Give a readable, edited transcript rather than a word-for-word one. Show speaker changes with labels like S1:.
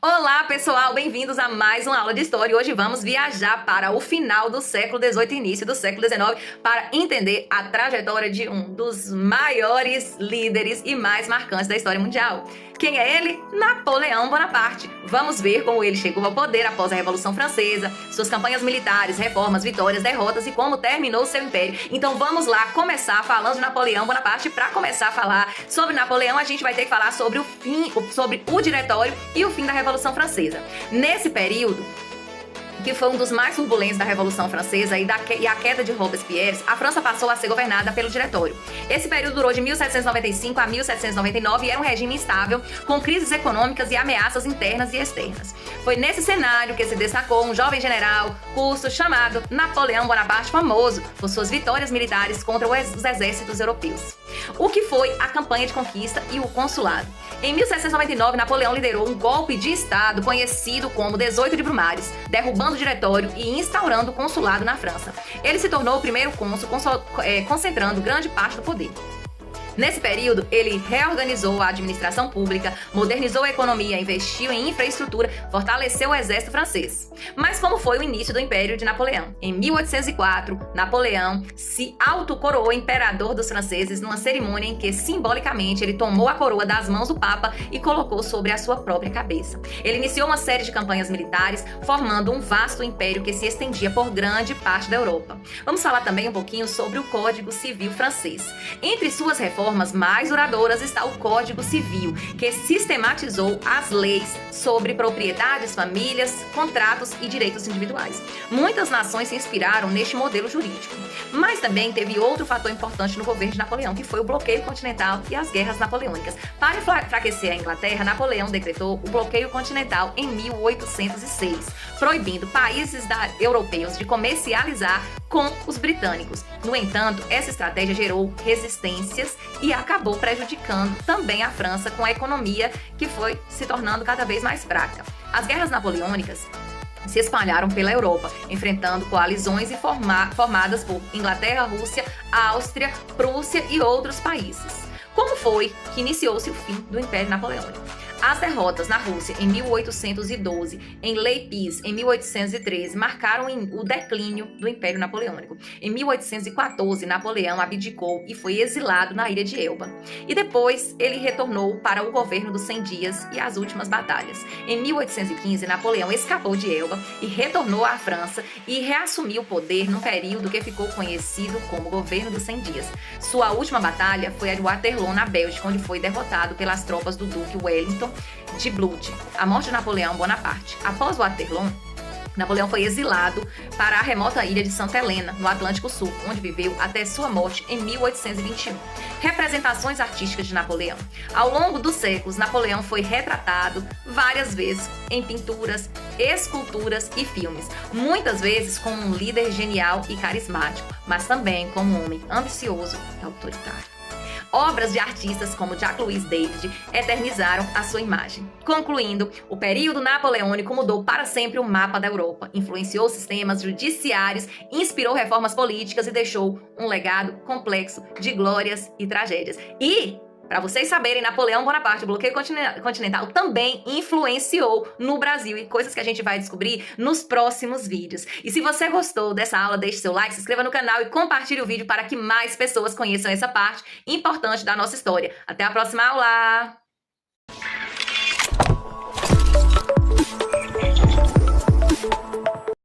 S1: Olá pessoal, bem-vindos a mais uma aula de História. Hoje vamos viajar para o final do século XVIII e início do século XIX para entender a trajetória de um dos maiores líderes e mais marcantes da história mundial. Quem é ele? Napoleão Bonaparte. Vamos ver como ele chegou ao poder após a Revolução Francesa, suas campanhas militares, reformas, vitórias, derrotas e como terminou seu império. Então vamos lá começar falando de Napoleão Bonaparte. Para começar a falar sobre Napoleão, a gente vai ter que falar sobre o diretório e o fim da Revolução Francesa. Nesse período, que foi um dos mais turbulentos da Revolução Francesa e a queda de Robespierre, a França passou a ser governada pelo Diretório. Esse período durou de 1795 a 1799 e era um regime instável, com crises econômicas e ameaças internas e externas. Foi nesse cenário que se destacou um jovem general curso chamado Napoleão Bonaparte, famoso por suas vitórias militares contra os exércitos europeus. O que foi a campanha de conquista e o consulado. Em 1799, Napoleão liderou um golpe de Estado conhecido como 18 de Brumares, derrubando o diretório e instaurando o consulado na França. Ele se tornou o primeiro cônsul, concentrando grande parte do poder. Nesse período, ele reorganizou a administração pública, modernizou a economia, investiu em infraestrutura, fortaleceu o exército francês. Mas como foi o início do Império de Napoleão? Em 1804, Napoleão se autocoroou imperador dos franceses numa cerimônia em que, simbolicamente, ele tomou a coroa das mãos do Papa e colocou sobre a sua própria cabeça. Ele iniciou uma série de campanhas militares, formando um vasto império que se estendia por grande parte da Europa. Vamos falar também um pouquinho sobre o Código Civil francês. Entre suas reformas mais duradouras está o Código Civil, que sistematizou as leis sobre propriedades, famílias, contratos e direitos individuais. Muitas nações se inspiraram neste modelo jurídico. Mas também teve outro fator importante no governo de Napoleão, que foi o bloqueio continental e as guerras napoleônicas. Para enfraquecer a Inglaterra, Napoleão decretou o bloqueio continental em 1806, proibindo países europeus de comercializar com os britânicos. No entanto, essa estratégia gerou resistências e acabou prejudicando também a França com a economia que foi se tornando cada vez mais fraca. As guerras napoleônicas se espalharam pela Europa, enfrentando coalizões formadas por Inglaterra, Rússia, Áustria, Prússia e outros países. Como foi que iniciou-se o fim do Império Napoleônico? As derrotas na Rússia em 1812, em Leipzig em 1813, marcaram o declínio do Império Napoleônico. Em 1814, Napoleão abdicou e foi exilado na ilha de Elba. E depois ele retornou para o governo dos 100 dias e as últimas batalhas. Em 1815, Napoleão escapou de Elba e retornou à França e reassumiu o poder num período que ficou conhecido como Governo dos 100 dias. Sua última batalha foi a de Waterloo, na Bélgica, onde foi derrotado pelas tropas do Duque Wellington de Blude, a morte de Napoleão Bonaparte. Após Waterloo, Napoleão foi exilado para a remota ilha de Santa Helena, no Atlântico Sul, onde viveu até sua morte em 1821. Representações artísticas de Napoleão. Ao longo dos séculos, Napoleão foi retratado várias vezes em pinturas, esculturas e filmes, muitas vezes como um líder genial e carismático, mas também como um homem ambicioso e autoritário. Obras de artistas como Jacques-Louis David eternizaram a sua imagem. Concluindo, o período napoleônico mudou para sempre o mapa da Europa, influenciou sistemas judiciários, inspirou reformas políticas e deixou um legado complexo de glórias e tragédias. E, para vocês saberem, Napoleão Bonaparte, o bloqueio continental, também influenciou no Brasil e coisas que a gente vai descobrir nos próximos vídeos. E se você gostou dessa aula, deixe seu like, se inscreva no canal e compartilhe o vídeo para que mais pessoas conheçam essa parte importante da nossa história. Até a próxima aula!